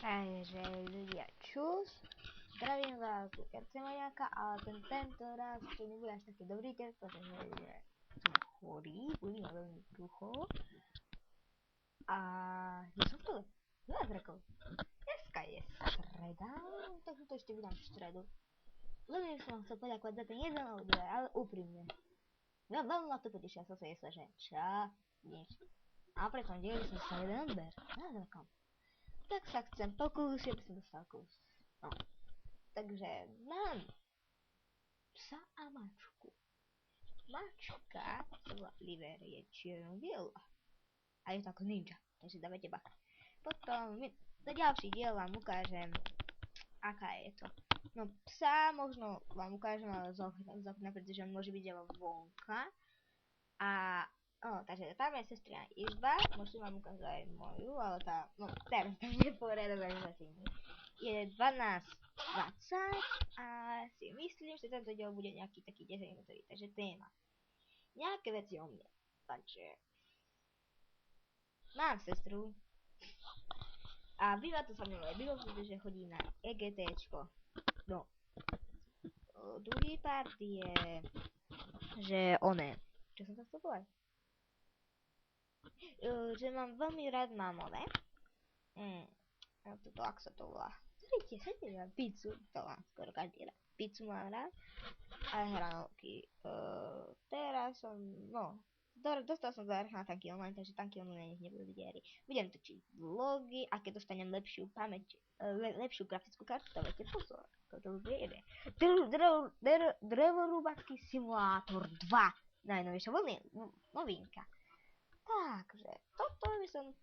Takže ľudia, čus, zdravím vás, Kercemaniaka, ale tento raz to nebude až taký dobrý test, pretože som chorý, budem ma veľmi brucho. A ja som to veľa zrekol. Dneska je streda, takže to ešte vydám v stredu. Veľmi som vám chcel poďakovať za ten jeden audio, ale úprimne. Veľmi ma to potešia, som sa myslel, že čo, nič. A preto delil som sa jeden odber, zázrakom. Tak sa chcem pokúsiť, aby som dostal kus. No. Takže mám psa a mačku. Mačka sa volá Liver, je čierno-biela. A je to ako ninja, takže dávajte bacha. Potom na ďalší diel vám ukážem, aká je to. No psa možno vám ukážem ale z okna, pretože on môže byť aj vonka. A takže tam je sestrina izba, môžem vám ukázať aj moju, ale tá, no teraz tam je poriadok organizačný. Je 12:20 a si myslím, že tento diel bude nejaký taký 10 minútový, takže téma. Nejaké veci o mne, takže mám sestru a býva tu sa mnou aj býva, pretože chodí na EGTčko. No, druhý part je, že oné, čo som to chcel povedať? Že mám veľmi rád mamové. Toto, ak sa to volá. Sadite na pizzu, to mám skoro každý rád. Pizzu mám rád. A hranolky. Teraz som, dostal som záver na tanky online, takže tanky online nebudú videári. Budem točiť vlogy a keď dostanem lepšiu pamäť, lepšiu grafickú kartu, dávajte pozor. Toto bude Drevorúbacký simulátor 2. Najnovšia novinka. Takže, toto by som...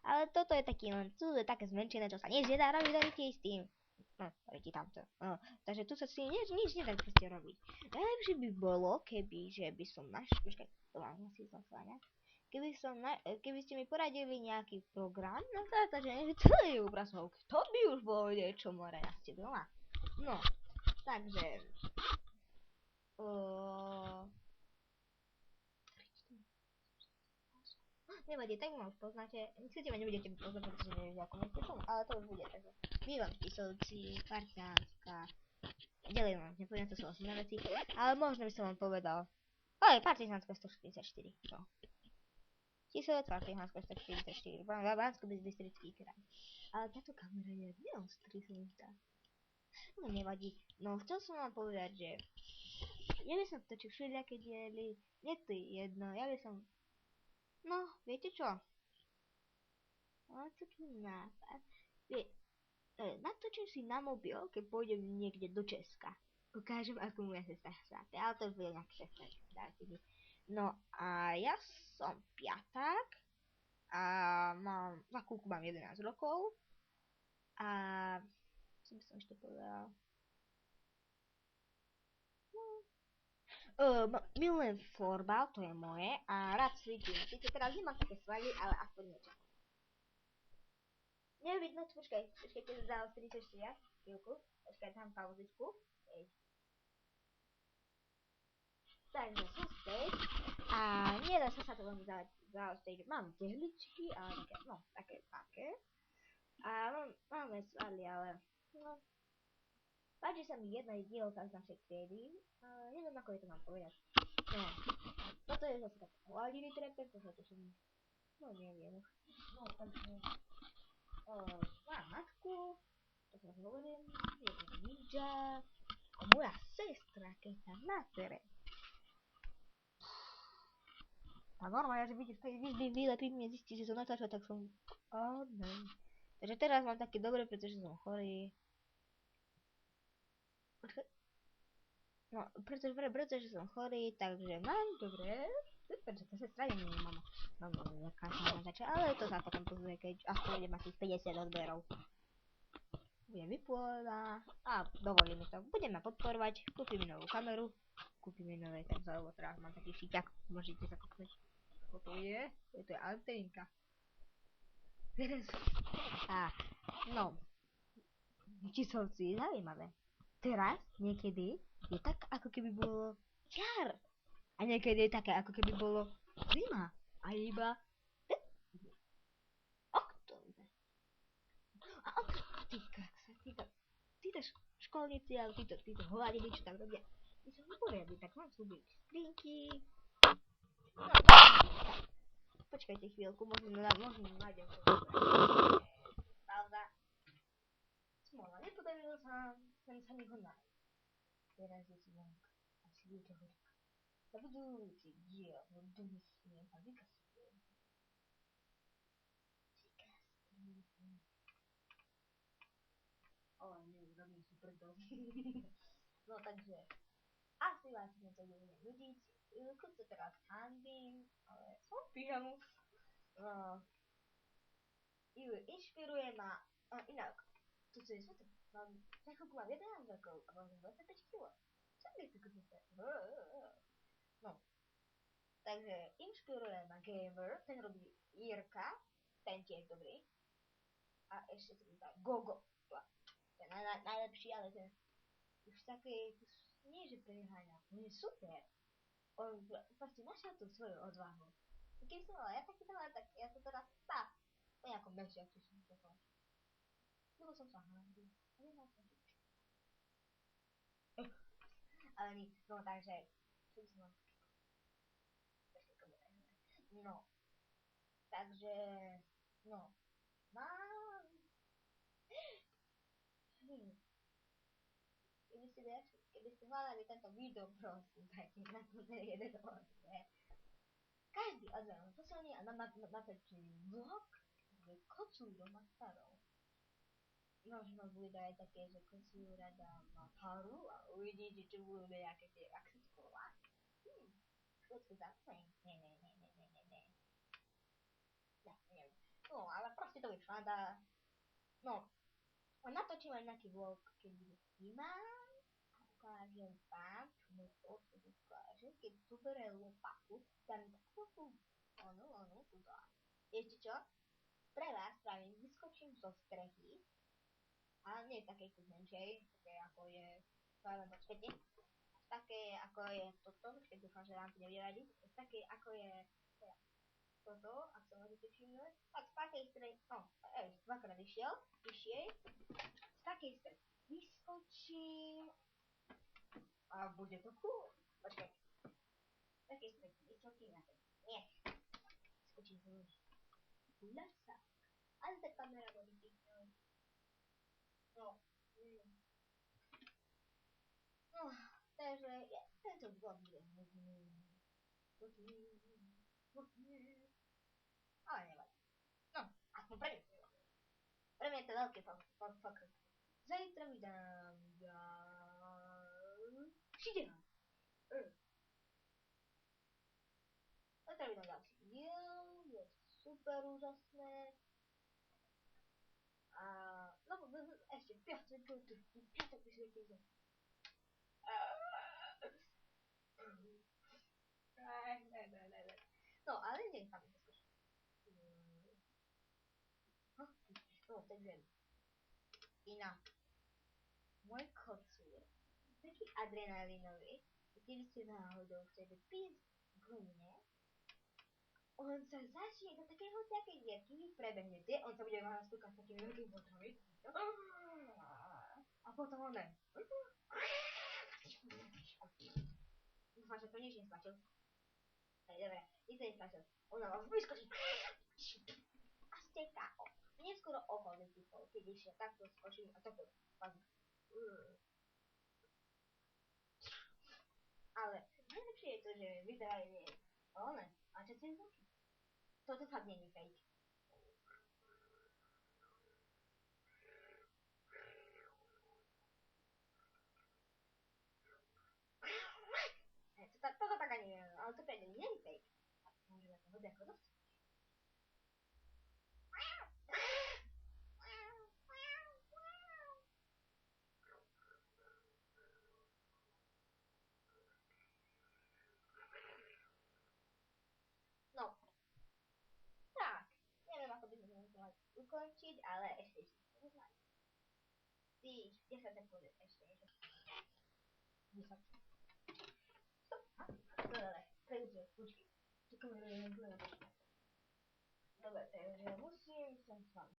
Ale toto je taký len, tu je také zmenšené, čo sa nedá robiť veľký s tým. Vidíte tamto. Takže tu sa si nič nedá proste robiť. Najlepšie by bolo, že by som počkaj, to mám asi zasláňať. Keby ste mi poradili nejaký program na zatáčanie celej obrazovky, to by už bolo niečo more na ste doma. No, takže... Nevadí, tak ma už poznáte. Myslíte ma nebudete poznať, pretože neviete ako myslíte som, ale to už bude, takže bývam v Tisovci, Parťánska. Ďalej vám nepoviem, to sú osobné veci, ale možno by som vám povedal. Partizánska 144, no. Tisovec, Partizánska 144, Bansko-Bystrický kraj. Ale táto kamera je neostrý, sa mi zdá. No nevadí, no chcel som vám povedať, že ja by som točil všelijaké diely, mne to je jedno, ja by som... No, viete čo? Mám taký nápad. Natočím si na mobil, keď pôjdem niekde do Česka. Ukážem, ako moja sestra šlápe, ale to už bude nejaká sestra. No a ja som piaták a za chvíľku mám 11 rokov a čo by som ešte povedal? Milujem florbal, to je moje a rád cvičím. Síce teraz nemám také svaly, ale aspoň niečo. Nevidno, počkajte, zaostriť ešte ja, chvíľku, počkaj, dám pauzičku. Takže som späť a nedá sa to veľmi zaostriť. Mám tehličky a také. A máme svaly, ale páči sa mi jedna dielka z našej triedy, neviem ako je to mám povedať. No, toto je zase taký hladivý trepek, to sa teším, neviem už. No, takže, mám matku, to som hovorím, je to ninja, a moja sestra, keď sa nasere. A normálne, že vidíš, vždy vylepím mne zistí, že som natáčal, tak som, ne. Takže teraz mám také dobre, pretože som chorý. No, pretože som chorý, takže mám dobre, super, že to sa strane nemám. Mám nejaká zača, ale to sa potom pozrie, keď aspoň budem mať tých 50 odberov. Budem vypôľa a dovolím mi to. Budem ma podporovať, kúpim mi novú kameru, kúpim mi nové tento, lebo teraz mám taký šiťak, môžete sa kopnúť. Toto je, to je anténka. No, Tisovci, zaujímavé. Teraz, niekedy, je tak, ako keby bolo jar. A niekedy je také, ako keby bolo zima. A iba október. A títo školníci, ale títo hovadiny, čo tam robia. My som neporiadli, tak mám slúbiť skrinky. No, počkajte chvíľku, možno nájdem to. Pauza. Smola, nepodarilo sa mi ho nájsť. Teraz je si vonk. Asi bude to horí. Za budúci diel ho donesiem a vykastrujem. Ale robím si prdol. No takže, asi vás to bude nudiť. Keď sa teraz hanbím, ale som v pyžamu. No, inšpiruje ma, inak, to čo je sveté, za chvíľku mám 11 rokov a mám 25 kg. Čo je to kúpite? No, takže inšpiruje ma gamer, ten robí Jirka, ten tiež dobrý. A ešte sa mi dá Gogo. To je najlepší, ale ten už také, nie že preháňa, on je super. On proste našiel tú svoju odvahu. Keď som mala ja taký talent, tak ja to teraz po nejakom mesiaci som to končil. Lebo som sa hanbil. Nemal som nič. Ale nič, no takže, čo by som vám no, takže, no, mám... Keby ste hľadali tento video, prosím, dajte na to jeden odber. Každý odber mám posledný a natočím vlog s kocúrom a starou. Možno bude aj také, že kocúra dáva paru a uvidíte, čo budú nejaké tie, ak sa to volá. Chvíľku zapnem. Nie. No, ale proste to vyšlo, no, natočím aj nejaký vlog, keď bude zima. Ukážem vám, čo môj osud ukáže, keď zoberie lopatu, tam takú, tu dá. Viete čo? Pre vás pravím, vyskočím zo strechy, ale nie takej kuchenčej, také ako je, počkajte, také ako je toto, keď dúfam, že vám to nebude vadiť, také ako je toto, ak sa môžete všimnúť, tak z takej strechy, dvakrát vyšiel, z takej strechy vyskočím, a bude to cool. Počkaj. Takej strechy vyskočím na ten smiech. Skočím z lúži. Uľaž sa. Ale tá kamera bude píknúť. No. No, takže tento vlog bude nudný. Ale nevadí. No, aspoň pre mňa to je. Pre mňa je to veľký pokrok. Zajtra vydám ďalší ďalší diel, je super úžasné. A no, ešte piatok vysvetlím, že ne. No, ale nech tam to skúšam. No, takže inak. Môj kocúr taký adrenalinový, keby ste náhodou chceli piesť gumne, on sa začne do takej hociakej dierky, vy prebehnete, on sa bude vás stúkať s takými veľkými botrami. A potom on len... Dúfam, že to nič nesplatil. Dobre, nič nesplatil. On na vás vyskočí. A ste KO. Neskoro okolo vypíchol, keď išiel takto skočím a takto. Ale najlepšie je to, že vyzerajú nie one. A čo si zvuky? Toto fakt nie je fake. Toto tak ani neviem, ale to prejde nie je fake. Môžeme to hodne ako dostať. No. Tak. Neviem, ako by sme to mali ukončiť, ale ešte si to neznáme. Tých 10 sekúnd ešte niečo. 10. Stop. Dobre, prejde, počkej. Dobre, takže musím sa s vami